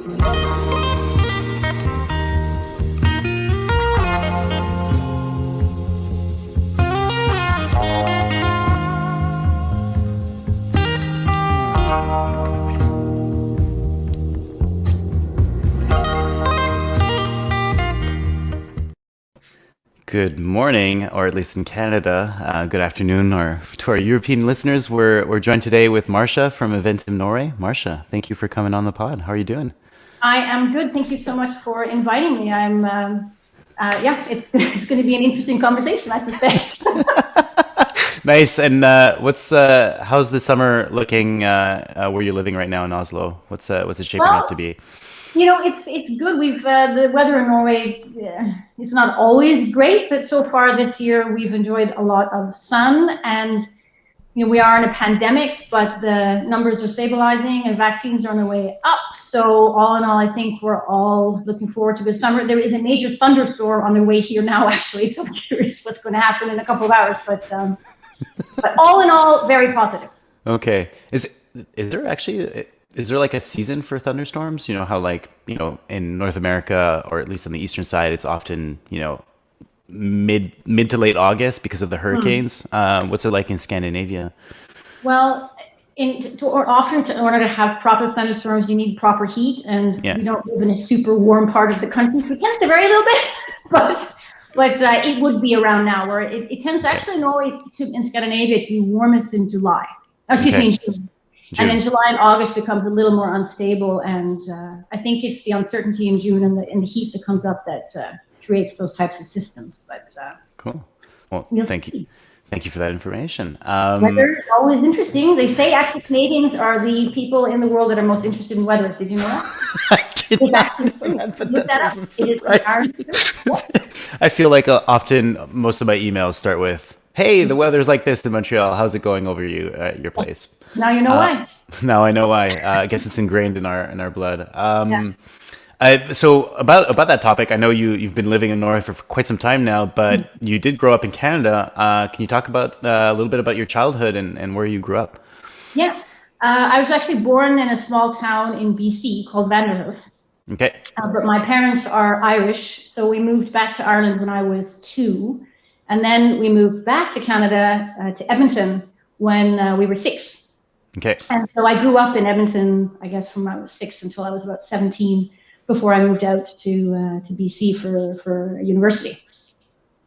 Good morning, or at least in Canada, good afternoon, or to our European listeners. We're joined today with Marcia from Eventim Norway. Marcia, thank you for coming on the pod. How are you doing? I am good. Thank you so much for inviting me. It's going to be an interesting conversation, I suspect. Nice. And how's the summer looking where you're living right now in Oslo? What's it shaping up to be? It's good. We've the weather in Norway is not always great, but so far this year we've enjoyed a lot of sun, and we are in a pandemic, but the numbers are stabilizing and vaccines are on their way up. So all in all, I think we're all looking forward to the summer. There is a major thunderstorm on the way here now, actually, so I'm curious what's going to happen in a couple of hours. But all in all, very positive. Okay. Is there like a season for thunderstorms? You know how in North America, or at least on the eastern side, it's often, mid to late August because of the hurricanes. What's it like in Scandinavia? Well, in order to have proper thunderstorms, you need proper heat, and we don't live in a super warm part of the country, so it tends to vary a little bit. but it would be around now, where it tends to actually in Norway in Scandinavia to be warmest in July. Excuse me, in June. And then July and August becomes a little more unstable, and I think it's the uncertainty in June and the heat that comes up that creates those types of systems. But cool. Well, thank you. Thank you for that information. Weather is always interesting. They say actually Canadians are the people in the world that are most interested in weather. Did you know that? I did not know that, but that doesn't surprise me. I feel like often most of my emails start with, "Hey, the weather's like this in Montreal. How's it going over your place?" Now you know why. Now I know why. I guess it's ingrained in our blood. So about that topic, I know you've been living in Norway for quite some time now, but you did grow up in Canada. Can you talk about a little bit about your childhood and where you grew up? Yeah, I was actually born in a small town in BC called Vancouvers. Okay. But my parents are Irish, so we moved back to Ireland when I was 2, and then we moved back to Canada to Edmonton when we were 6. Okay. And so I grew up in Edmonton, I guess, from when I was 6 until I was about 17, before I moved out to BC for university.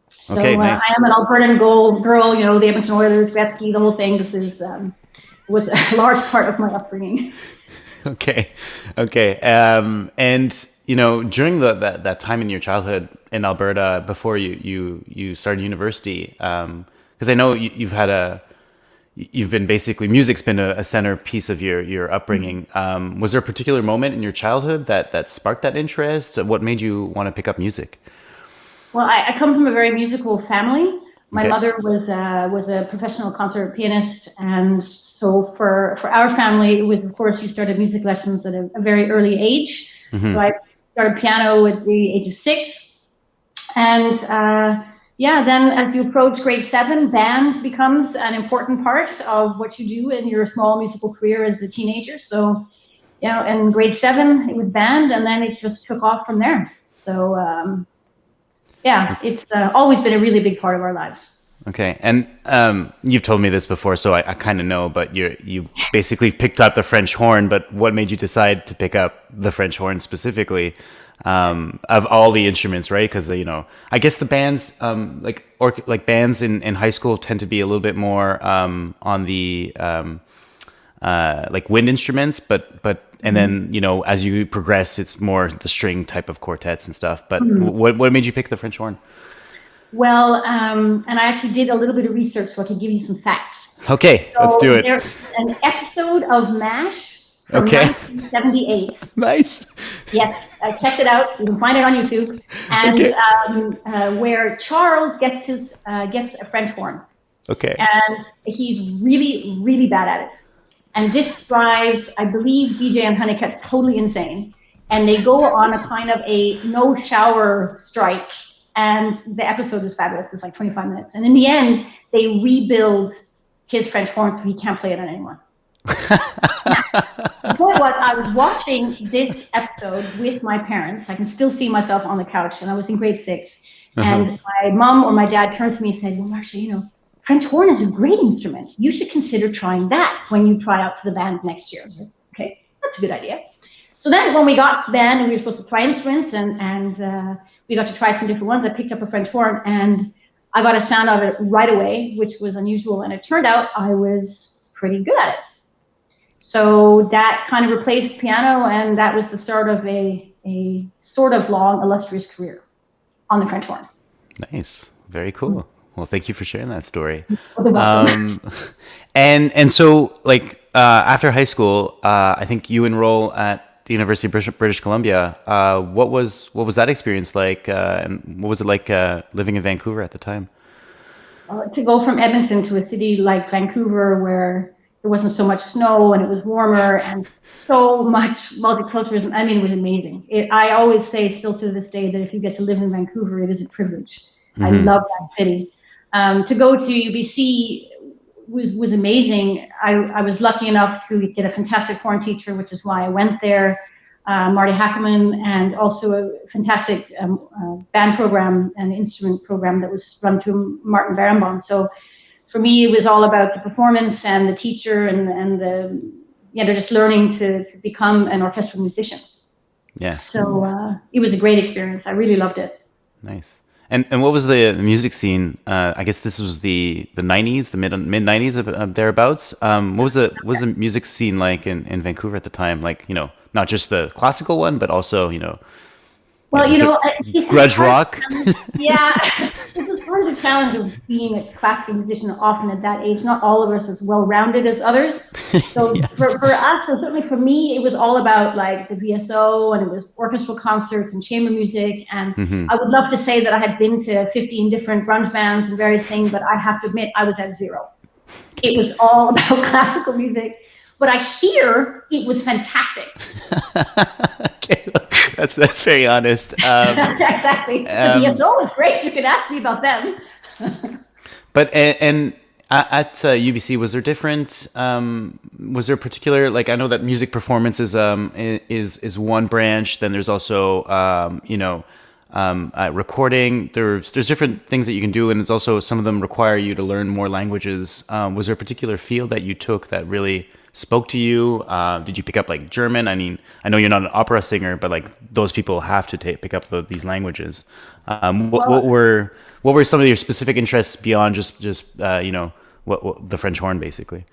So okay, nice. I am an Albertan girl, the Edmonton Oilers, Gretzky, the whole thing. This was a large part of my upbringing. Okay. And during that time in your childhood in Alberta, before you started university, because I know you've been basically, music's been a centerpiece of your upbringing. Was there a particular moment in your childhood that sparked that interest? What made you want to pick up music? Well, I come from a very musical family. My mother was a professional concert pianist, and so for our family, it was, of course, you started music lessons at a very early age. Mm-hmm. So I started piano at the age of 6, and then as you approach grade 7, band becomes an important part of what you do in your small musical career as a teenager. So, in grade 7, it was band, and then it just took off from there. So, it's always been a really big part of our lives. Okay, and you've told me this before, so I kind of know, but you basically picked up the French horn, but what made you decide to pick up the French horn specifically? Of all the instruments, right? Because I guess the bands, like bands in high school, tend to be a little bit more on the like wind instruments, and then as you progress, it's more the string type of quartets and stuff. But what made you pick the French horn? Well, and I actually did a little bit of research so I could give you some facts. Okay, let's do it. There's an episode of MASH. From 1978. Nice. Yes, I checked it out. You can find it on YouTube. And where Charles gets a French horn. Okay. And he's really, really bad at it. And this drives, I believe, BJ and Honeycutt totally insane. And they go on a kind of a no shower strike. And the episode is fabulous. It's like 25 minutes. And in the end, they rebuild his French horn so he can't play it on anyone. The point was, I was watching this episode with my parents. I can still see myself on the couch, and I was in grade 6. And my mom or my dad turned to me and said, well, Marcia, French horn is a great instrument. You should consider trying that when you try out for the band next year. Like, okay, that's a good idea. So then when we got to band and we were supposed to try instruments and we got to try some different ones, I picked up a French horn and I got a sound of it right away, which was unusual. And it turned out I was pretty good at it. So that kind of replaced piano, and that was the start of a sort of long, illustrious career on the French horn. Nice. Very cool. Well, thank you for sharing that story. Welcome. And so, like, after high school, I think you enroll at the University of British Columbia. What was that experience like? And what was it like living in Vancouver at the time? To go from Edmonton to a city like Vancouver, where there wasn't so much snow and it was warmer and so much multiculturalism. I mean, it was amazing. I always say still to this day that if you get to live in Vancouver, it is a privilege. I love that city. To go to UBC was amazing. I was lucky enough to get a fantastic horn teacher, which is why I went there, Marty Hackerman, and also a fantastic band program and instrument program that was run through Martin Berenbaum. So for me, it was all about the performance and the teacher and they're just learning to become an orchestral musician. Yeah. So it was a great experience. I really loved it. Nice. And what was the music scene? I guess this was the 90s, the mid 90s thereabouts. What was the music scene like in Vancouver at the time? Like, not just the classical one, but also, well, grudge rock. Yeah, this is part of the challenge of being a classical musician often at that age. Not all of us as well-rounded as others. So yes. for us, and certainly for me, it was all about like the VSO, and it was orchestral concerts and chamber music. And I would love to say that I had been to 15 different grunge bands and various things, but I have to admit I was at 0. It was all about classical music. But I hear it was fantastic. Okay, that's very honest. Exactly. The VSO was great. You could ask me about them. But and at UBC, was there different? Was there particular, like, I know that music performance is one branch. Then there's also recording. There's different things that you can do, and it's also some of them require you to learn more languages. Was there a particular field that you took that really spoke to you? Did you pick up like German? I mean, I know you're not an opera singer, but like those people have to pick up these languages. What were some of your specific interests beyond just what the French horn, basically?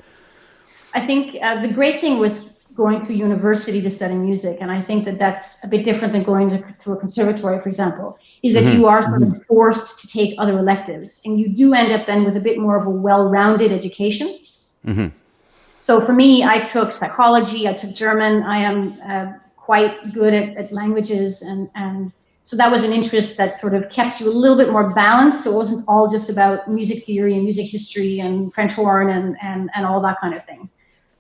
I think the great thing with going to university to study music, and I think that's a bit different than going to a conservatory, for example, is that you are sort of forced to take other electives, and you do end up then with a bit more of a well-rounded education. So for me, I took psychology, I took German. I am quite good at languages, and so that was an interest that sort of kept you a little bit more balanced. So it wasn't all just about music theory and music history and French horn and all that kind of thing.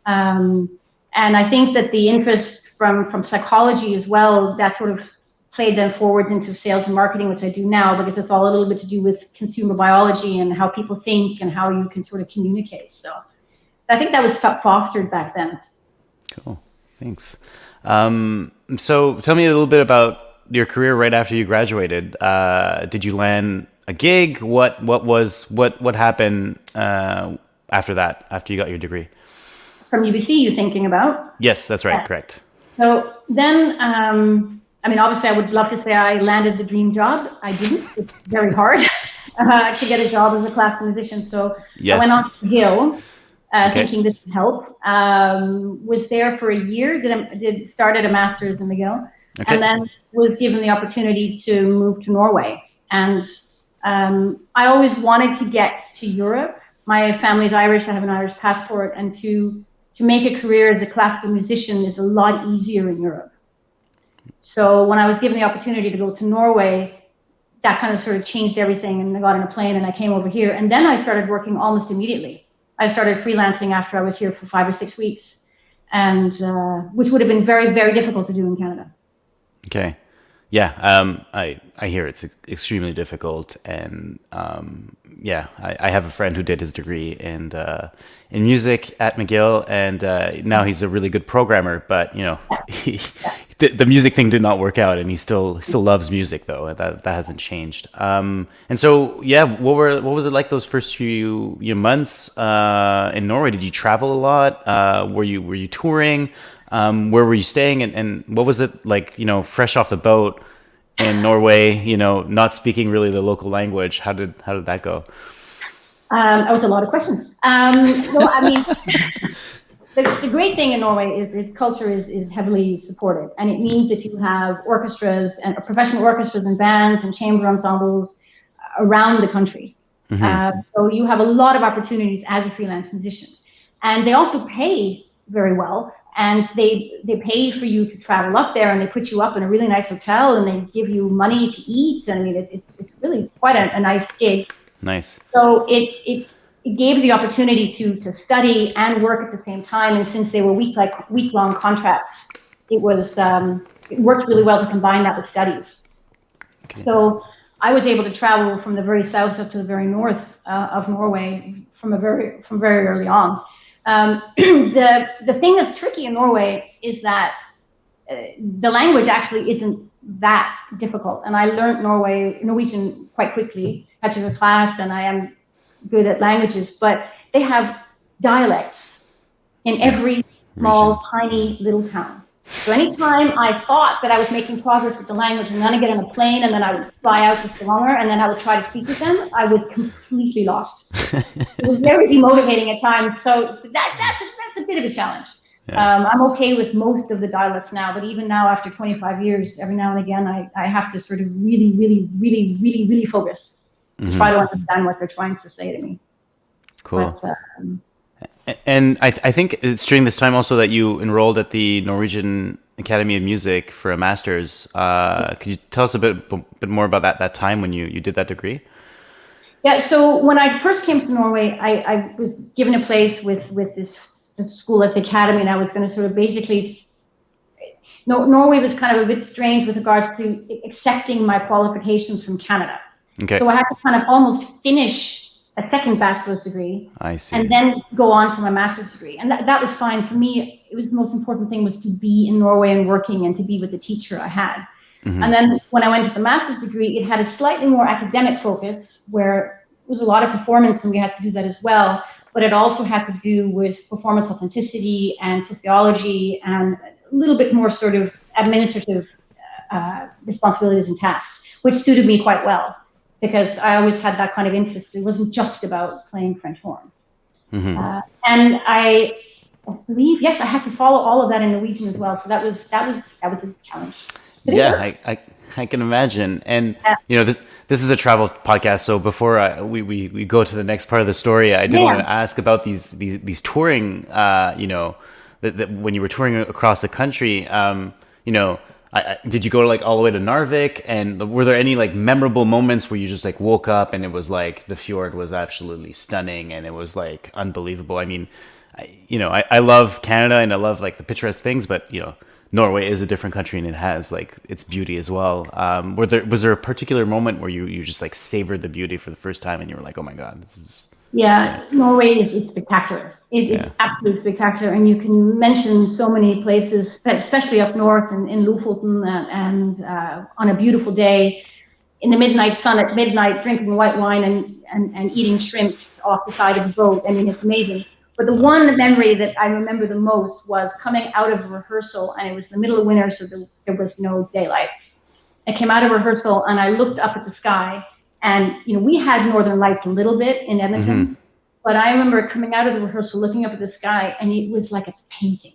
And I think that the interest from psychology as well, that sort of played then forwards into sales and marketing, which I do now, because it's all a little bit to do with consumer biology and how people think and how you can sort of communicate. So I think that was fostered back then. Cool. Thanks. So tell me a little bit about your career right after you graduated. Did you land a gig? What happened after that, after you got your degree? From UBC, you're thinking about? Yes, that's right. Correct. So then, I mean, obviously I would love to say I landed the dream job. I didn't. It's very hard to get a job as a classical musician. So yes. I went on to Hill. Thinking this would help. Was there for a year, started a master's in McGill, and then was given the opportunity to move to Norway. And I always wanted to get to Europe. My family's Irish, I have an Irish passport, and to make a career as a classical musician is a lot easier in Europe. So when I was given the opportunity to go to Norway, that kind of sort of changed everything, and I got on a plane and I came over here, and then I started working almost immediately. I started freelancing after I was here for 5 or 6 weeks, and which would have been very, very difficult to do in Canada. Okay. Yeah, I hear it's extremely difficult, and yeah, I have a friend who did his degree in music at McGill, and now he's a really good programmer. But he, the music thing did not work out, and he still loves music though. And that hasn't changed. And so yeah, what was it like those first few months in Norway? Did you travel a lot? Were you touring? Where were you staying, and what was it like? Fresh off the boat in Norway, not speaking really the local language. How did that go? That was a lot of questions. No, I mean, the great thing in Norway is its culture is heavily supported, and it means that you have orchestras and professional orchestras and bands and chamber ensembles around the country. So you have a lot of opportunities as a freelance musician, and they also pay very well. And they pay for you to travel up there, and they put you up in a really nice hotel, and they give you money to eat. And I mean, it's really quite a nice gig. Nice. So it gave the opportunity to study and work at the same time. And since they were week long contracts, it worked really well to combine that with studies. Okay. So I was able to travel from the very south up to the very north of Norway from very early on. The thing that's tricky in Norway is that the language actually isn't that difficult, and I learned Norwegian quite quickly. I took a class, and I am good at languages, but they have dialects in every small, tiny little town. So anytime I thought that I was making progress with the language, and then I get on a plane, and then I would fly out to Stavanger, and then I would try to speak with them, I was completely lost. It was very demotivating at times. So that's a bit of a challenge. Yeah. I'm okay with most of the dialects now, but even now, after 25 years, every now and again, I have to sort of really, really, really, really, really focus to try to understand what they're trying to say to me. Cool. But, and I think it's during this time also that you enrolled at the Norwegian Academy of Music for a master's. Could you tell us a bit more about that time when you did that degree? Yeah, so when I first came to Norway, I was given a place with this school at the academy, and I was going to sort of basically... Norway was kind of a bit strange with regards to accepting my qualifications from Canada. Okay. So I had to kind of almost finish a second bachelor's degree. I see. And then go on to my master's degree. And that was fine. For me, it was the most important thing was to be in Norway and working and to be with the teacher I had. Mm-hmm. And then when I went to the master's degree, it had a slightly more academic focus where it was a lot of performance, and we had to do that as well. But it also had to do with performance authenticity and sociology and a little bit more sort of administrative responsibilities and tasks, which suited me quite well, because I always had that kind of interest. It wasn't just about playing French horn. Mm-hmm. And I believe, yes, I had to follow all of that in Norwegian as well. So that was a challenge. Yeah, I can imagine. And this is a travel podcast, so before we go to the next part of the story, I did want to ask about these touring. That when you were touring across the country, did you go like all the way to Narvik? And were there any like memorable moments where you just like woke up and it was like the fjord was absolutely stunning and it was like unbelievable? I mean, I love Canada and I love like the picturesque things, but Norway is a different country and it has like its beauty as well. Was there a particular moment where you just like savored the beauty for the first time and you were like, oh my God, this is... Yeah, Norway is spectacular. It's absolutely spectacular, and you can mention so many places, especially up north in Lofoten, and on a beautiful day, in the midnight sun at midnight, drinking white wine and eating shrimps off the side of the boat. I mean, it's amazing. But the one memory that I remember the most was coming out of rehearsal, and it was the middle of winter, so there was no daylight. I came out of rehearsal, and I looked up at the sky. And, we had northern lights a little bit in Edmonton, mm-hmm. But I remember coming out of the rehearsal, looking up at the sky, and it was like a painting.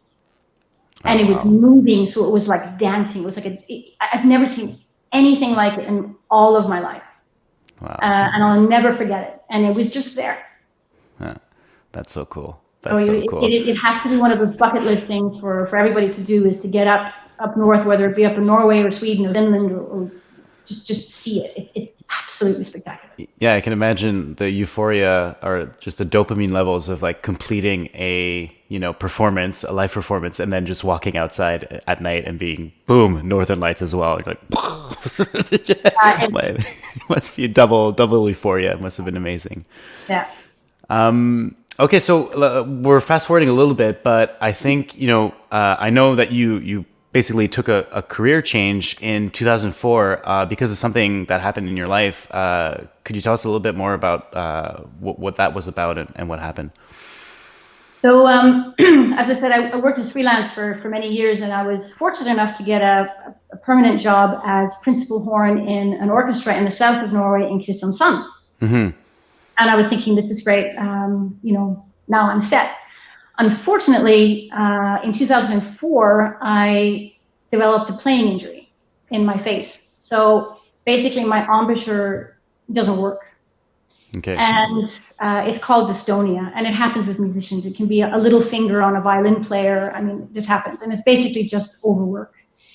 And it was moving, so it was like dancing. It was like I've never seen anything like it in all of my life. Wow. And I'll never forget it. And it was just there. Huh. That's so cool. It has to be one of those bucket list things for everybody to do, is to get up north, whether it be up in Norway or Sweden or Finland or just see it. It's absolutely spectacular. Yeah, I can imagine the euphoria or just the dopamine levels of like completing a, performance, a live performance, and then just walking outside at night and being boom, Northern Lights as well. You're like, it must be double euphoria. It must have been amazing. Yeah. Okay, so we're fast forwarding a little bit, but I think, I know that you basically took a career change in 2004 because of something that happened in your life. Could you tell us a little bit more about what that was about and what happened? So, as I said, I worked as freelance for many years, and I was fortunate enough to get a permanent job as principal horn in an orchestra in the south of Norway in Kristiansand. Mm-hmm. And I was thinking, this is great. Now I'm set. Unfortunately, in 2004, I developed a playing injury in my face. So basically, my embouchure doesn't work. Okay. And it's called dystonia, and it happens with musicians. It can be a little finger on a violin player. I mean, this happens, and it's basically just overwork.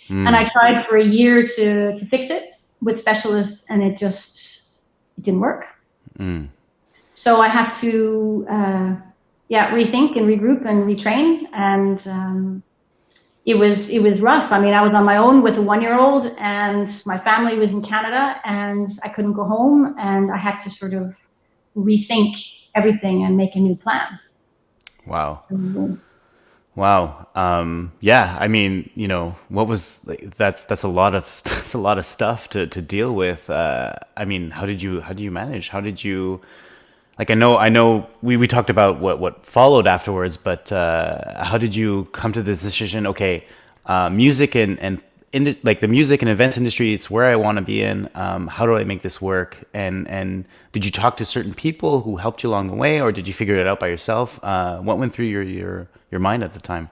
And I tried for a year to fix it with specialists, and it didn't work. So I had to, rethink and regroup and retrain, and it was rough. I mean, I was on my own with a 1-year-old, and my family was in Canada, and I couldn't go home, and I had to sort of rethink everything and make a new plan. Wow. So, Wow. Yeah. I mean, what was that's a lot of stuff to deal with. I mean, how did you manage? How did you, like, I know we talked about what followed afterwards, but how did you come to this decision? Okay, music and like the music and events industry, it's where I want to be in. How do I make this work? And did you talk to certain people who helped you along the way, or did you figure it out by yourself? What went through your mind at the time?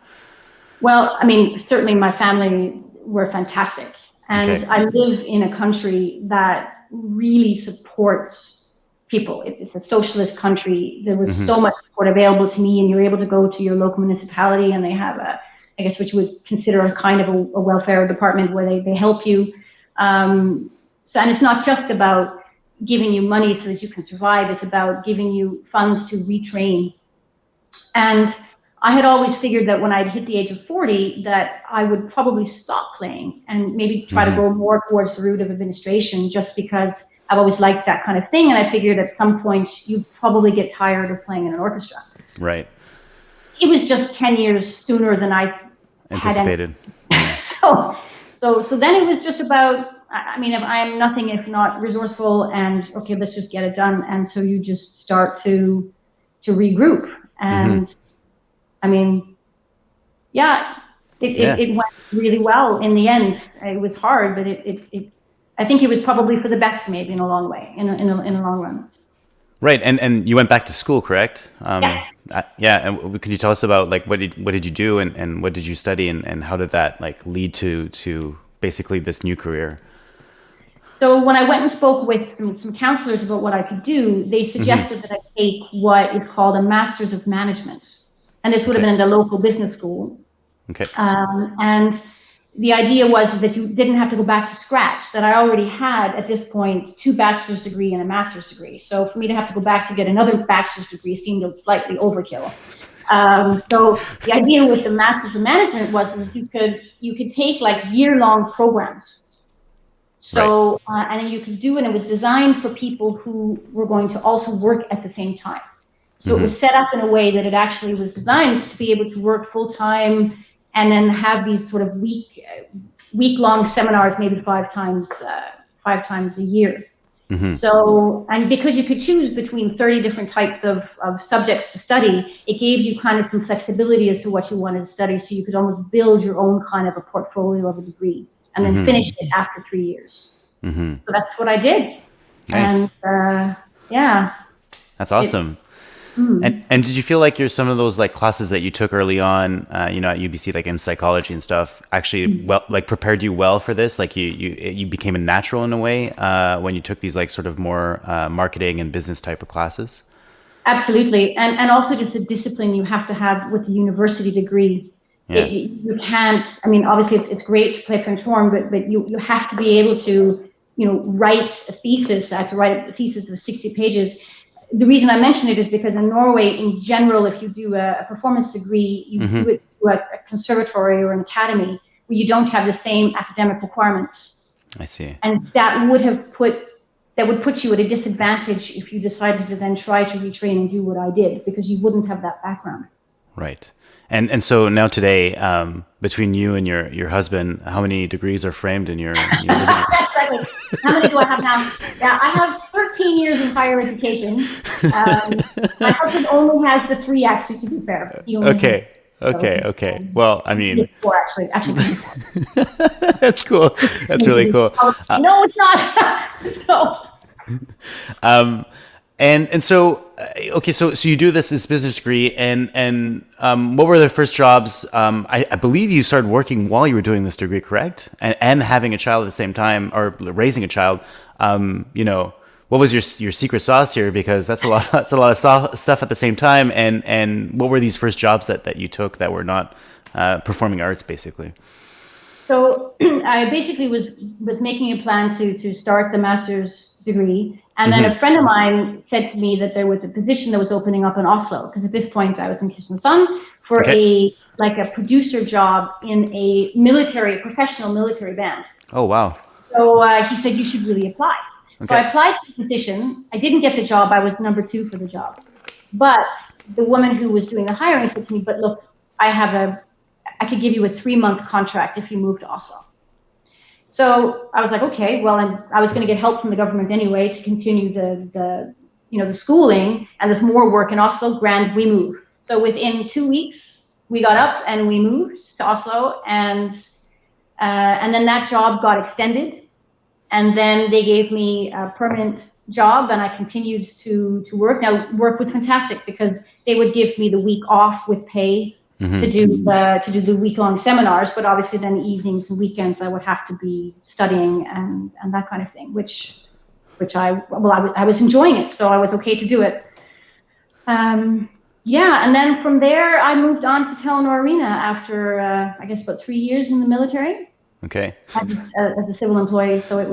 Well, I mean, certainly my family were fantastic, and Okay. I live in a country that really supports people. It's a socialist country. There was so much support available to me, and you're able to go to your local municipality, and they have I guess what you would consider a kind of a welfare department where they help you. And it's not just about giving you money so that you can survive. It's about giving you funds to retrain. And I had always figured that when I'd hit the age of 40, that I would probably stop playing and maybe try to go more towards the route of administration, just because I've always liked that kind of thing. And I figured at some point you'd probably get tired of playing in an orchestra. Right. It was just 10 years sooner than I Anticipated. So then it was just about, I mean, I am nothing if not resourceful, and okay, let's just get it done. And so you just start to regroup. And I mean, it went really well in the end. It was hard, but I think it was probably for the best, maybe in a long way, in a long run. Right, and you went back to school, correct? Yeah. And could you tell us about, like, what did you do and what did you study, and how did that, like, lead to basically this new career? So when I went and spoke with some counselors about what I could do, they suggested that I take what is called a Master's of Management, and this would have been in the local business school. Okay. And the idea was that you didn't have to go back to scratch, that I already had at this point 2 bachelor's degree and a master's degree. So for me to have to go back to get another bachelor's degree seemed slightly overkill. So the idea with the Masters of Management was that you could take like year-long programs. So and then you could do, and it was designed for people who were going to also work at the same time. So it was set up in a way that it actually was designed to be able to work full-time and then have these sort of week-long seminars, maybe 5 times a year. So, and because you could choose between 30 different types of subjects to study, it gave you kind of some flexibility as to what you wanted to study. So you could almost build your own kind of a portfolio of a degree and then finish it after 3 years. So that's what I did. Nice. And That's awesome. And did you feel like some of those, like, classes that you took early on, at UBC, like in psychology and stuff, actually prepared you well for this? Like you became a natural in a way when you took these, like, sort of more marketing and business type of classes? Absolutely. And also just the discipline you have to have with the university degree. You can't, I mean, obviously it's great to play French horn, but you have to be able to write a thesis. I had to write a thesis of 60 pages. The reason I mention it is because in Norway, in general, if you do a performance degree, you do it through a conservatory or an academy where you don't have the same academic requirements. I see. And that would put you at a disadvantage if you decided to then try to retrain and do what I did, because you wouldn't have that background. Right. And so now today, between you and your husband, how many degrees are framed in your living room? Exactly. How many do I have now? Yeah, I have 13 years in higher education. My husband only has the 3, actually, to be fair. He only Okay. Well, I mean, 4, actually 4. that's cool. That's really cool. No, it's not. So. And so, okay, so you do this business degree, and what were the first jobs? I believe you started working while you were doing this degree, correct? And having a child at the same time, or raising a child. What was your secret sauce here? Because that's a lot of stuff at the same time. And what were these first jobs that you took that were not performing arts, basically? So I basically was making a plan to start the master's degree. And then a friend of mine said to me that there was a position that was opening up in Oslo, because at this point I was in Kristiansand for a producer job in a professional military band. Oh, wow. So he said, you should really apply. Okay. So I applied for the position. I didn't get the job. I was number 2 for the job. But the woman who was doing the hiring said to me, but look, I could give you a 3-month contract if you move to Oslo. So I was like, okay, well, and I was going to get help from the government anyway to continue the schooling, and there's more work in Oslo. Grand, we move. So within 2 weeks, we got up and we moved to Oslo, and then that job got extended, and then they gave me a permanent job, and I continued to work. Now, work was fantastic because they would give me the week off with pay. To do the week-long seminars, but obviously then evenings and weekends I would have to be studying and that kind of thing, which I was enjoying it, so I was okay to do it. And then from there I moved on to Telenor Arena after I guess about 3 years in the military. Okay. As a civil employee, so it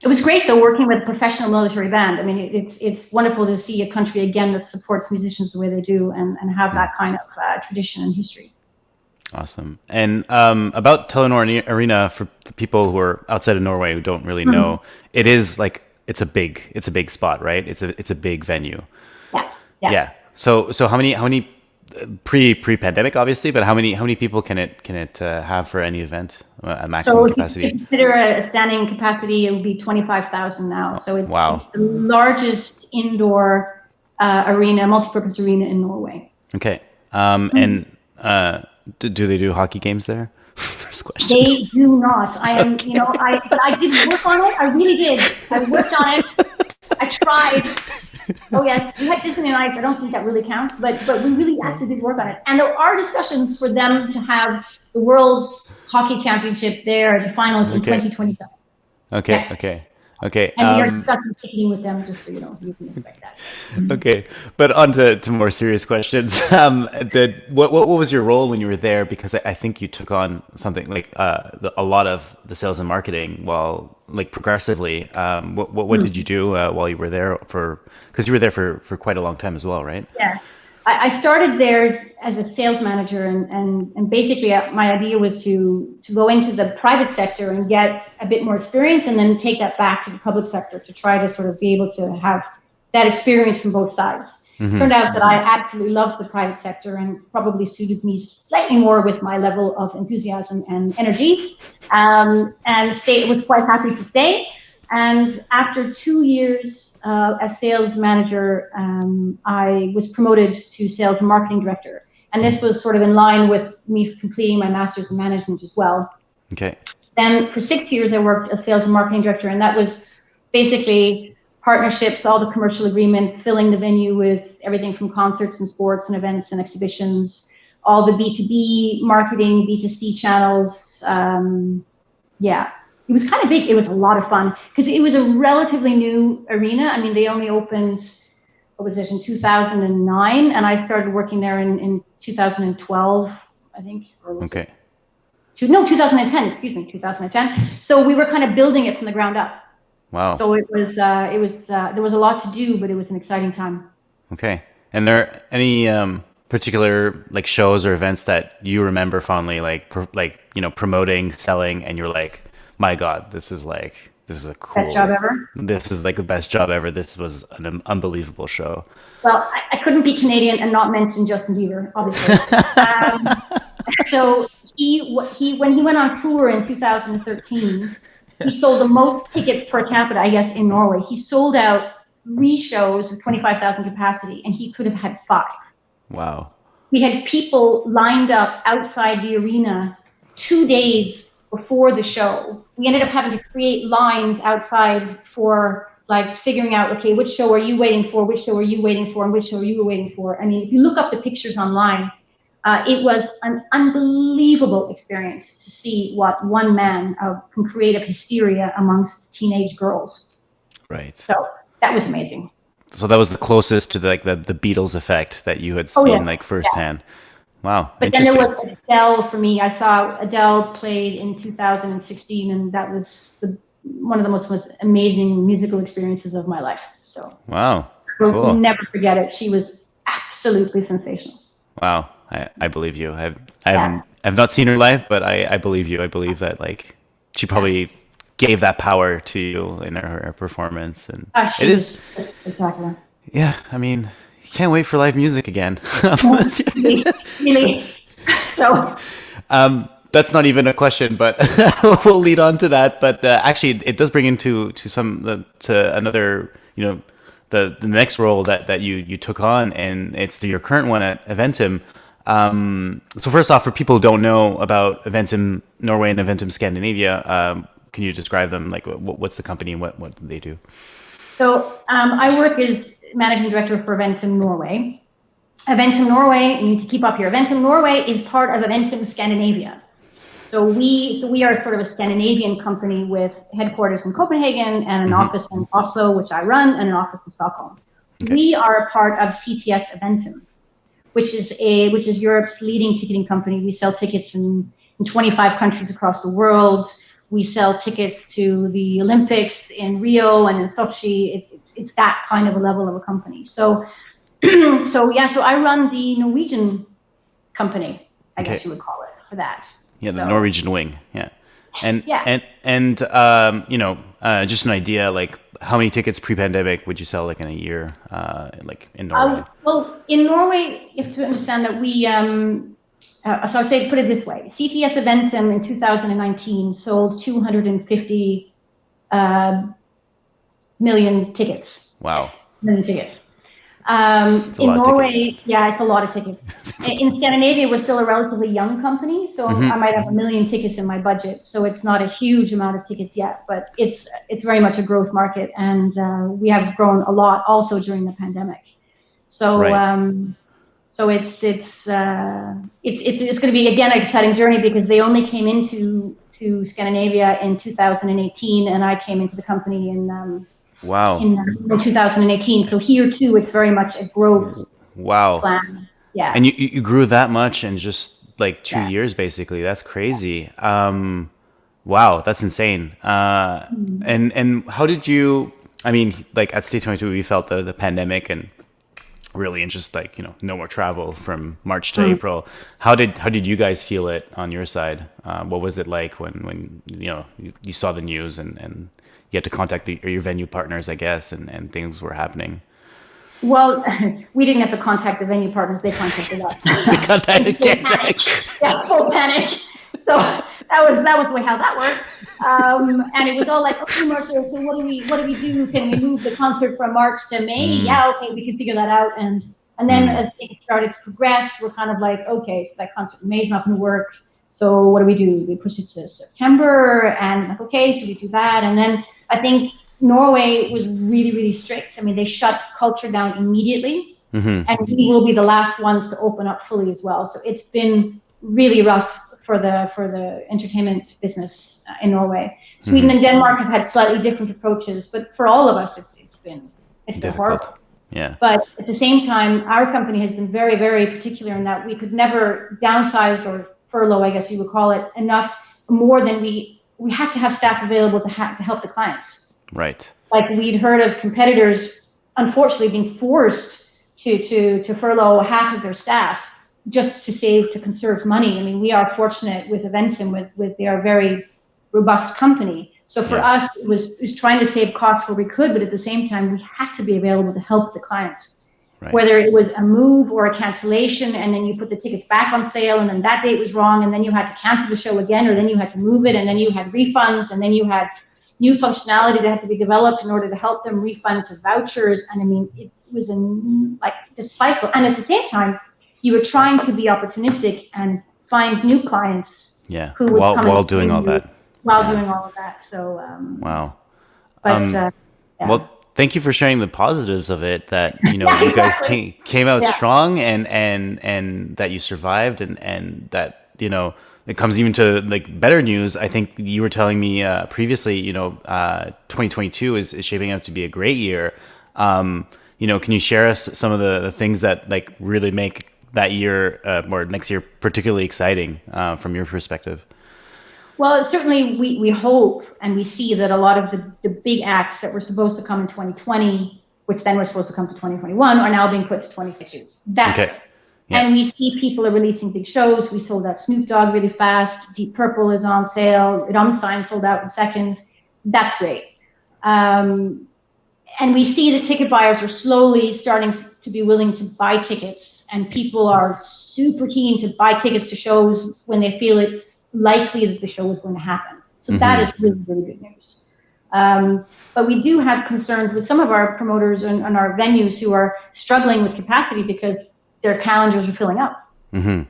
was great though, working with a professional military band. I mean, it's wonderful to see a country again that supports musicians the way they do and have that kind of tradition and history. Awesome. And about Telenor Arena, for the people who are outside of Norway who don't really know, it is like it's a big spot, right? It's a big venue. Yeah. So how many pre-pandemic, obviously, but how many people can it have for any event, a maximum capacity? So if you consider a standing capacity, it would be 25,000 now. So it's the largest indoor arena, multi-purpose arena in Norway. Okay. And do they do hockey games there? First question. They do not. But I did work on it. I really did. I worked on it. I tried. Oh yes, we had Disney nights. I don't think that really counts, but we really actually did work on it. And there are discussions for them to have the World Hockey Championships there, the finals in 2027. Okay. And we are discussing ticketing with them, just so you know, you can expect that. Okay, but on to more serious questions. What was your role when you were there? Because I think you took on something like a lot of the sales and marketing, progressively. What did you do while you were there because you were there for quite a long time as well, right? Yeah, I started there as a sales manager, and basically my idea was to go into the private sector and get a bit more experience, and then take that back to the public sector to try to sort of be able to have that experience from both sides. Turned out that I absolutely loved the private sector and probably suited me slightly more with my level of enthusiasm and energy, and was quite happy to stay. And after 2 years as sales manager, I was promoted to sales and marketing director. And this was sort of in line with me completing my master's in management as well. Okay. Then for 6 years, I worked as sales and marketing director, and that was basically partnerships, all the commercial agreements, filling the venue with everything from concerts and sports and events and exhibitions, all the B2B marketing, B2C channels. It was kind of big. It was a lot of fun because it was a relatively new arena. I mean, they only opened, in 2009, and I started working there in 2012, I think. 2010, excuse me, 2010. So we were kind of building it from the ground up. Wow. So there was a lot to do, but it was an exciting time. Okay. And there any particular like shows or events that you remember fondly, like promoting, selling, and you're like, my God, this is a cool Best job ever. This is like the best job ever. This was an unbelievable show. Well, I couldn't be Canadian and not mention Justin Bieber, obviously. So when he went on tour in 2013, he sold the most tickets per capita, I guess, in Norway. He sold out 3 shows of 25,000 capacity, and he could have had 5. Wow. We had people lined up outside the arena 2 days before the show. We ended up having to create lines outside for like figuring out, okay, which show are you waiting for, which show are you waiting for, and which show are you waiting for. I mean, if you look up the pictures online, it was an unbelievable experience to see what one man can create of hysteria amongst teenage girls. Right. So that was amazing. So that was the closest to the Beatles effect that you had seen like firsthand. Yeah. Wow. But then there was Adele for me. I saw Adele played in 2016, and that was one of the most amazing musical experiences of my life. So wow. I'll never forget it. She was absolutely sensational. Wow. I believe you. I've not seen her live, but I believe you. I believe that like she probably gave that power to you in her performance, and it is spectacular. Yeah, I mean, can't wait for live music again. Really. So that's not even a question, but we'll lead on to that. But actually, it does bring into to another, the next role that you took on, and it's your current one at Eventim. So first off, for people who don't know about Eventim Norway and Eventim Scandinavia, can you describe them? Like, what's the company and what do they do? So I work as managing director for Eventim Norway. Eventim Norway, you need to keep up here. Eventim Norway is part of Eventim Scandinavia. So we are sort of a Scandinavian company with headquarters in Copenhagen and an office in Oslo, which I run, and an office in Stockholm. Okay. We are a part of CTS Eventim, which is Europe's leading ticketing company. We sell tickets in 25 countries across the world. We sell tickets to the Olympics in Rio and in Sochi. It's that kind of a level of a company. So I run the Norwegian company, I guess you would call it, for that. Yeah, the Norwegian wing. Yeah. And just an idea, like how many tickets pre-pandemic would you sell like in a year, like in Norway? Well, in Norway, you have to understand that we, so I say, put it this way, CTS Eventim in 2019 sold 250 million tickets. Wow. Yes, million tickets. In Norway, it's a lot of tickets. In Scandinavia, we're still a relatively young company, so I might have 1 million tickets in my budget. So it's not a huge amount of tickets yet, but it's very much a growth market, and we have grown a lot also during the pandemic. So so it's going to be again an exciting journey because they only came into Scandinavia in 2018, and I came into the company in 2018. So here too, it's very much a growth plan. Yeah. And you grew that much in just like 2 years, basically. That's crazy. Wow, that's insane. And how did you? I mean, like at State 22, we felt the pandemic and really and just like no more travel from March to April. How did you guys feel it on your side? What was it like when you saw the news and you had to contact your venue partners, I guess, and things were happening? Well, we didn't have to contact the venue partners; they contacted us. They contacted full panic. So that was the way how that worked. And it was all like, okay, Marcia, so what do we do? Can we move the concert from March to May? Yeah, okay, we can figure that out. And then as things started to progress, we're kind of like, okay, so that concert in May is not going to work. So what do? We push it to September, and like, okay, so we do that. And then I think Norway was really, really strict. I mean, they shut culture down immediately, and we will be the last ones to open up fully as well. So it's been really rough for the entertainment business in Norway. Sweden and Denmark have had slightly different approaches, but for all of us, it's been horrible. Yeah. But at the same time, our company has been very, very particular in that we could never downsize or furlough, I guess you would call it, enough more than we had to have staff available to help the clients. Right. Like we'd heard of competitors, unfortunately, being forced to furlough half of their staff just to conserve money. I mean, we are fortunate with Eventim, they are a very robust company. So for us, it was trying to save costs where we could, but at the same time, we had to be available to help the clients. Right. Whether it was a move or a cancellation, and then you put the tickets back on sale, and then that date was wrong, and then you had to cancel the show again, or then you had to move it, and then you had refunds, and then you had new functionality that had to be developed in order to help them refund to vouchers. And I mean, it was like this cycle. And at the same time, you were trying to be opportunistic and find new clients. Yeah. Who would while doing all that. Doing all of that. So wow. But yeah. Well, thank you for sharing the positives of it, that, you know, you guys came out strong, and that you survived, and that, you know, it comes even to like better news. I think you were telling me previously, you know, 2022 is shaping up to be a great year. You know, can you share us some of the things that like really make that year or next year particularly exciting from your perspective? Well, certainly we hope and we see that a lot of the big acts that were supposed to come in 2020, which then were supposed to come to 2021, are now being put to 2022. That's okay. Yeah. And we see people are releasing big shows. We sold out Snoop Dogg really fast. Deep Purple is on sale. Rammstein sold out in seconds. That's great. And we see the ticket buyers are slowly starting to be willing to buy tickets, and people are super keen to buy tickets to shows when they feel it's likely that the show is going to happen. So that is really, really good news. But we do have concerns with some of our promoters and our venues who are struggling with capacity because their calendars are filling up. And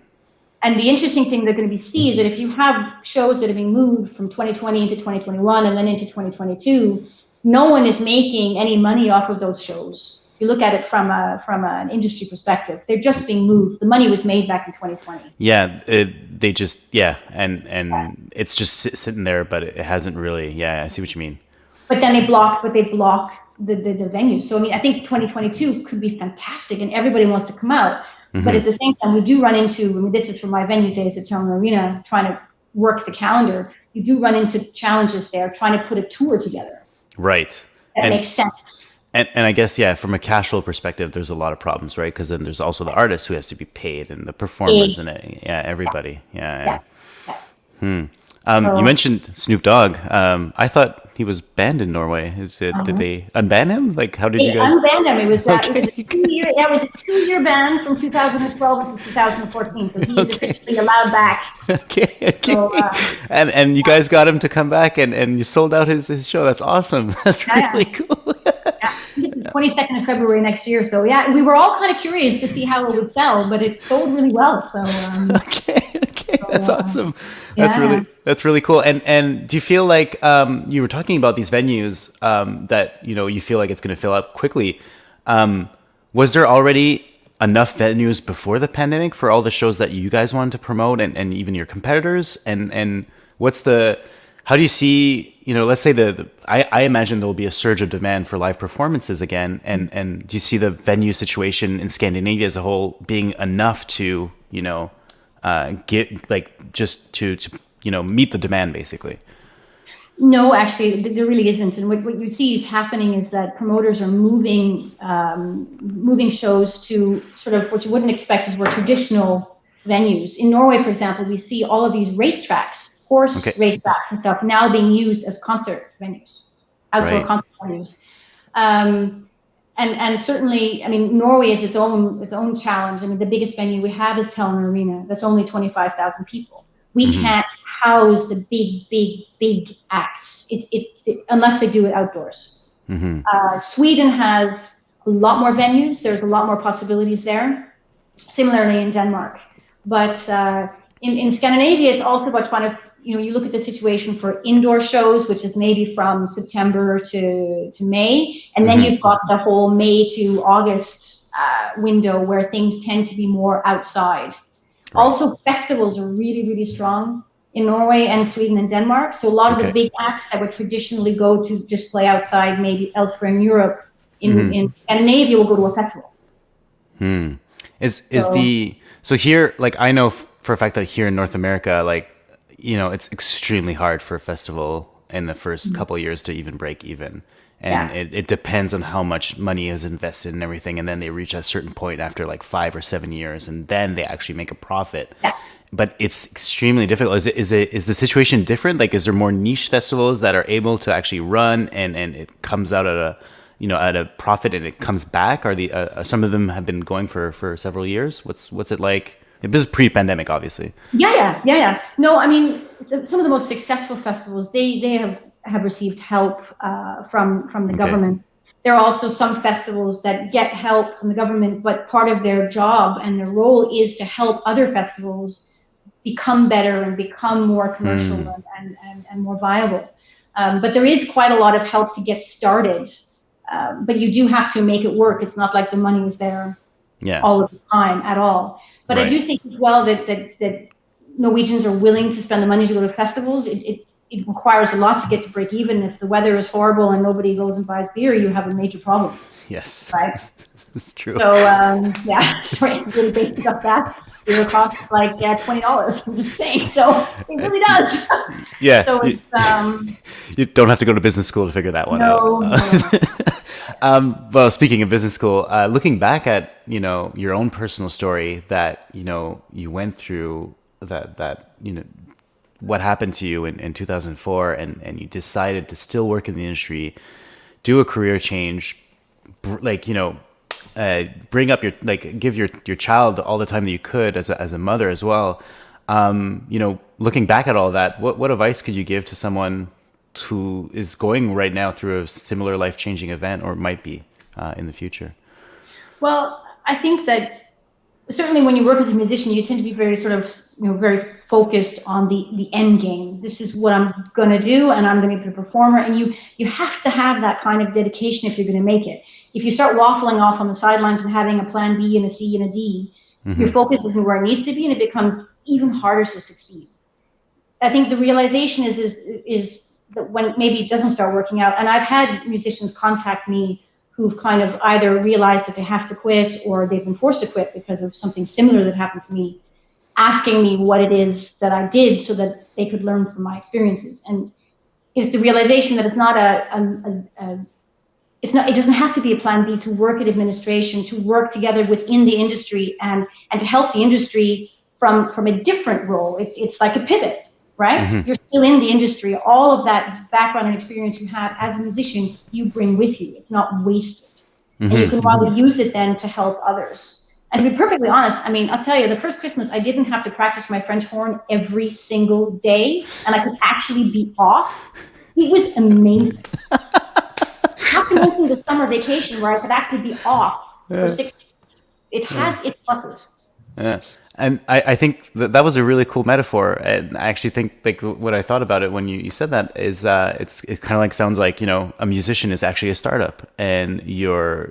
the interesting thing they're going to see is that if you have shows that are being moved from 2020 into 2021 and then into 2022, no one is making any money off of those shows. If you look at it from an industry perspective, they're just being moved. The money was made back in 2020. Yeah, they just and it's just sitting there, but it hasn't really. Yeah, I see what you mean. But then they block the venue. So I mean, I think 2022 could be fantastic, and everybody wants to come out. But at the same time, we do run into. I mean, this is from my venue days at Telenor Arena, trying to work the calendar. You do run into challenges there, trying to put a tour together. Right. That makes sense. And I guess, from a cash flow perspective, there's a lot of problems, right? Because then there's also the artist who has to be paid, and the performers, and everybody. Yeah. You mentioned Snoop Dogg. I thought he was banned in Norway. Did they unban him? Like, how did you guys? They unbanned him. It was a 2-year ban from 2012 to 2014. So he was officially allowed back. Okay. So, and you guys got him to come back, and you sold out his show. That's awesome. That's really cool. 22nd of February next year. So we were all kind of curious to see how it would sell, but it sold really well. So that's awesome. That's really cool. And do you feel like you were talking about these venues that you feel like it's going to fill up quickly? Was there already enough venues before the pandemic for all the shows that you guys wanted to promote, and even your competitors? And how do you see, let's say I imagine there'll be a surge of demand for live performances again. And do you see the venue situation in Scandinavia as a whole being enough to, get just to meet the demand basically? No, actually, there really isn't. And what you see is happening is that promoters are moving shows to sort of what you wouldn't expect is more traditional venues. In Norway, for example, we see all of these racetracks, horse racetracks and stuff now being used as concert venues, outdoor concert venues. And certainly, I mean, Norway is its own challenge. I mean, the biggest venue we have is Telenor Arena. That's only 25,000 people. We can't house the big acts. Unless they do it outdoors. Sweden has a lot more venues. There's a lot more possibilities there. Similarly in Denmark, but in Scandinavia, it's also about trying to. You look at the situation for indoor shows, which is maybe from September to May, and then you've got the whole May to August window where things tend to be more outside. Also, festivals are really, really strong in Norway and Sweden and Denmark. So a lot of the big acts that would traditionally go to just play outside, maybe elsewhere in Europe, in Scandinavia, will go to a festival. So here, like I know for a fact that here in North America, like, it's extremely hard for a festival in the first couple of years to even break even. And Yeah. it depends on how much money is invested in everything. And then they reach a certain point after like 5 or 7 years, and then they actually make a profit. Yeah. But it's extremely difficult. Is the situation different? Like, is there more niche festivals that are able to actually run and it comes out at a profit and it comes back? Are some of them have been going for several years? What's it like? This is pre-pandemic, obviously. Yeah. No, I mean, some of the most successful festivals, they have received help from the government. There are also some festivals that get help from the government, but part of their job and their role is to help other festivals become better and become more commercial and more viable. But there is quite a lot of help to get started. But you do have to make it work. It's not like the money is there all of the time at all. But I do think as well that Norwegians are willing to spend the money to go to festivals. It requires a lot to get to break even. If the weather is horrible and nobody goes and buys beer, you have a major problem. Yes. Right? It's true. So, sorry, it's really basic stuff that. Beer costs like $20. I'm just saying. So it really does. Yeah. So it's, you don't have to go to business school to figure that one out. No. Well, speaking of business school, looking back at, your own personal story that, you went through that what happened to you in 2004 and you decided to still work in the industry, do a career change, bring up give your child all the time that you could as a mother as well. Looking back at all that, what advice could you give to someone who is going right now through a similar life-changing event or might be in the future? Well, I think that certainly when you work as a musician, you tend to be very sort of, very focused on the end game. This is what I'm going to do, and I'm going to be a performer. And you have to have that kind of dedication if you're going to make it. If you start waffling off on the sidelines and having a plan B and a C and a D, your focus isn't where it needs to be, and it becomes even harder to succeed. I think the realization is that when maybe it doesn't start working out, and I've had musicians contact me who've kind of either realized that they have to quit or they've been forced to quit because of something similar that happened to me, asking me what it is that I did so that they could learn from my experiences. And it's the realization that it's not it doesn't have to be a plan B to work at administration, to work together within the industry and to help the industry from a different role. It's like a pivot, right? You're still in the industry. All of that background and experience you have as a musician, you bring with you. It's not wasted. And you can rather use it then to help others. And to be perfectly honest, I mean, I'll tell you, the first Christmas, I didn't have to practice my French horn every single day, and I could actually be off. It was amazing. After making the summer vacation where I could actually be off for 6 weeks, it has its pluses. Yeah. And I think that was a really cool metaphor. And I actually think like what I thought about it when you said that is it kind of like sounds like, a musician is actually a startup, and your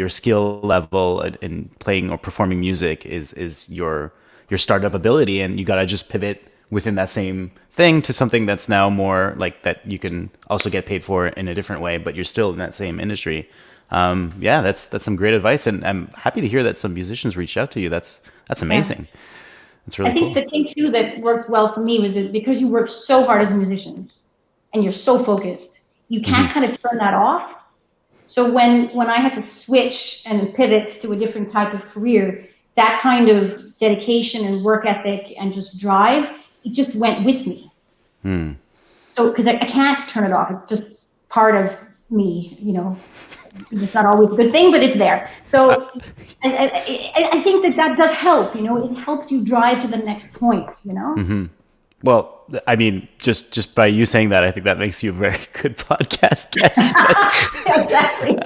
skill level in playing or performing music is your startup ability. And you got to just pivot within that same thing to something that's now more like that you can also get paid for in a different way, but you're still in that same industry. That's some great advice, and I'm happy to hear that some musicians reached out to you. That's amazing. Yeah. That's really cool. I think the thing too that worked well for me was that because you work so hard as a musician and you're so focused, you can't kind of turn that off. So when I had to switch and pivot to a different type of career, that kind of dedication and work ethic and just drive, it just went with me. So because I can't turn it off. It's just part of me, It's not always a good thing, but it's there. So I think that does help, it helps you drive to the next point, Well, I mean, just by you saying that, I think that makes you a very good podcast guest. Exactly.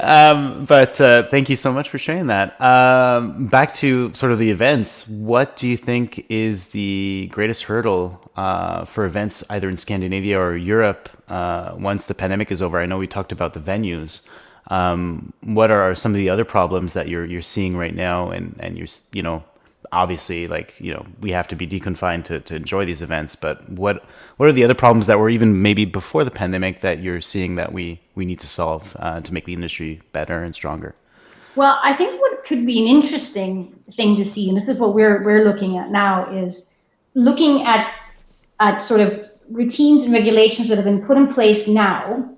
But thank you so much for sharing that. Back to sort of the events. What do you think is the greatest hurdle for events either in Scandinavia or Europe once the pandemic is over? I know we talked about the venues. What are some of the other problems that you're seeing right now? And you're, obviously, we have to be deconfined to enjoy these events, but what are the other problems that were even maybe before the pandemic that you're seeing that we need to solve to make the industry better and stronger? Well, I think what could be an interesting thing to see, and this is what we're looking at now, is looking at sort of routines and regulations that have been put in place now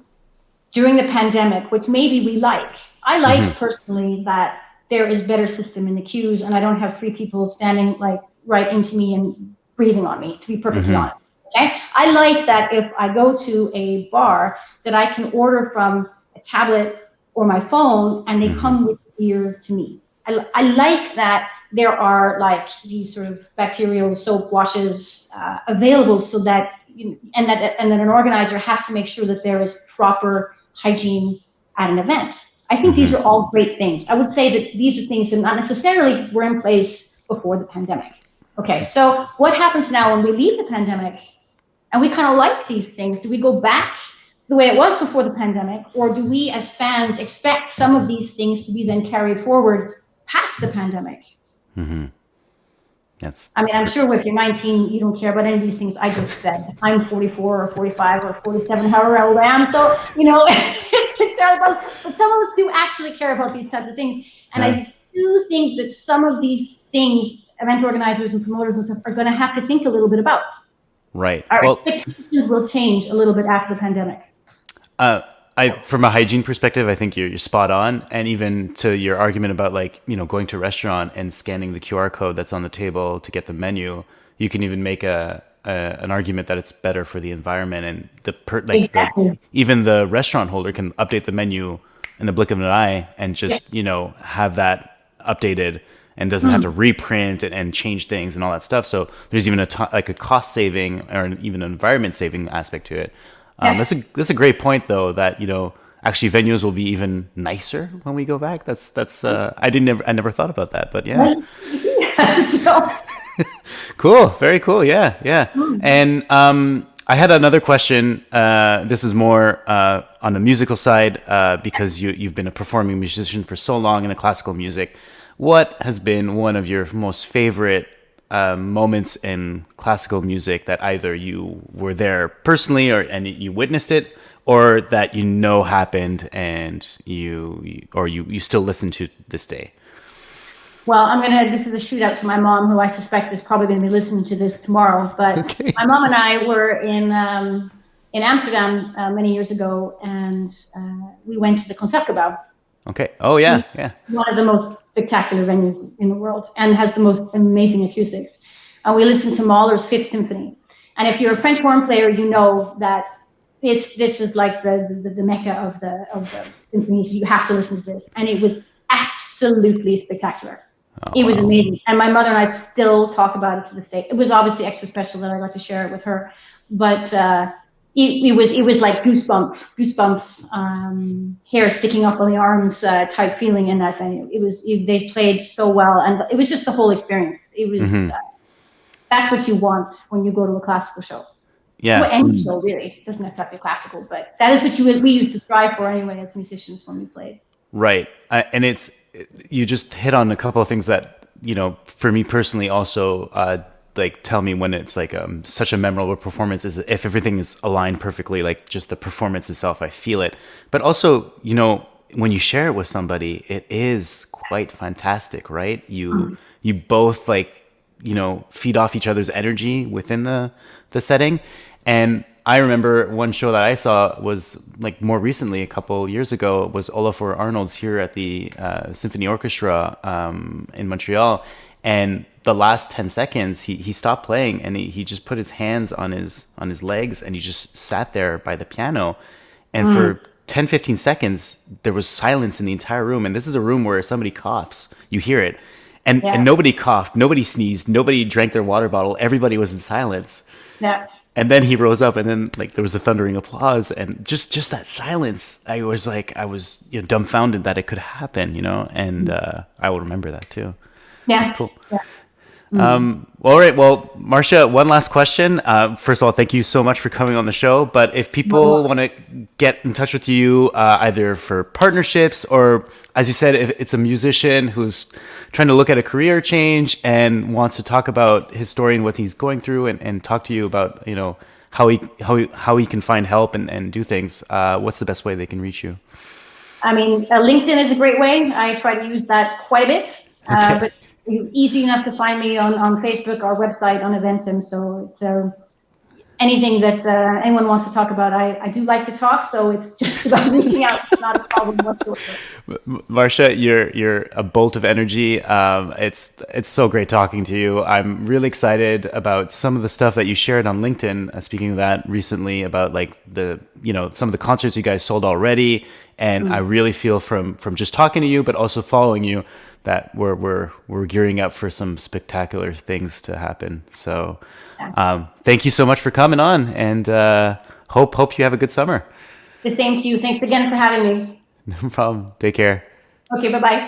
during the pandemic, which maybe we like. I like personally that there is better system in the queues, and I don't have 3 people standing like right into me and breathing on me, to be perfectly honest. Okay, I like that if I go to a bar that I can order from a tablet or my phone, and they come with beer to me. I like that there are like these sort of bacterial soap washes available, so that and that an organizer has to make sure that there is proper hygiene at an event. I think these are all great things. I would say that these are things that not necessarily were in place before the pandemic. Okay, so what happens now when we leave the pandemic and we kind of like these things? Do we go back to the way it was before the pandemic, or do we as fans expect some of these things to be then carried forward past the pandemic? I mean, I'm sure if you're 19, you don't care about any of these things I just said. I'm 44 or 45 or 47, however old I am. So, it's terrible. But some of us do actually care about these types of things. And I do think that some of these things, event organizers and promoters and stuff, are going to have to think a little bit about. Right. Our expectations will change a little bit after the pandemic. From a hygiene perspective, I think you're spot on. And even to your argument about going to a restaurant and scanning the QR code that's on the table to get the menu, you can even make an argument that it's better for the environment, and even the restaurant holder can update the menu in the blink of an eye and just have that updated, and doesn't have to reprint and change things and all that stuff. So there's even a cost saving or even an environment saving aspect to it. That's a great point, though, that actually venues will be even nicer when we go back. I never thought about that, but yeah. Cool, very cool, yeah. And I had another question. This is more on the musical side, because you've been a performing musician for so long in the classical music. What has been one of your most favorite moments in classical music that either you were there personally and you witnessed it, or that happened and you still listen to this day? Well, this is a shoot out to my mom, who I suspect is probably going to be listening to this tomorrow. But My mom and I were in Amsterdam many years ago, and we went to the Concertgebouw. Okay. Oh, yeah. One of the most spectacular venues in the world, and has the most amazing acoustics. And we listened to Mahler's Fifth Symphony. And if you're a French horn player, you know that this is like the mecca of the symphonies. You have to listen to this. And it was absolutely spectacular. It was amazing. And my mother and I still talk about it to this day. It was obviously extra special that I got to share it with her. But it was like goosebumps, hair sticking up on the arms type feeling in that venue. They played so well, and it was just the whole experience. It was that's what you want when you go to a classical show. Yeah, well, any show really. It doesn't have to be classical, but that is what we used to strive for anyway as musicians when we played. Right, and you just hit on a couple of things that for me personally also. Tell me when it's such a memorable performance is if everything is aligned perfectly, like just the performance itself, I feel it. But also, when you share it with somebody, it is quite fantastic, right? You both feed off each other's energy within the setting. And I remember one show that I saw was more recently, a couple years ago, was Olafur Arnold's here at the Symphony Orchestra in Montreal. And the last 10 seconds, he stopped playing, and he just put his hands on his legs, and he just sat there by the piano. And for 10, 15 seconds, there was silence in the entire room. And this is a room where somebody coughs, you hear it. And nobody coughed, nobody sneezed, nobody drank their water bottle. Everybody was in silence. Yeah. And then he rose up, and then there was the thundering applause, and just that silence. I was dumbfounded that it could happen, and I will remember that too. Yeah. That's cool. Yeah. All right. Well, Marcia, one last question. First of all, thank you so much for coming on the show. But if people want to get in touch with you, either for partnerships or, as you said, if it's a musician who's trying to look at a career change and wants to talk about his story and what he's going through, and talk to you about, how he can find help and do things, what's the best way they can reach you? LinkedIn is a great way. I try to use that quite a bit. Okay. But easy enough to find me on Facebook, our website, on Eventim. So it's anything that anyone wants to talk about. I do like to talk, so it's just about reaching out. It's not a problem whatsoever. Marcia, you're a bolt of energy. It's so great talking to you. I'm really excited about some of the stuff that you shared on LinkedIn. Speaking of that, recently about like some of the concerts you guys sold already, and I really feel from just talking to you, but also following you, that we're gearing up for some spectacular things to happen. So, thank you so much for coming on, and hope you have a good summer. The same to you. Thanks again for having me. No problem. Take care. Okay, bye-bye.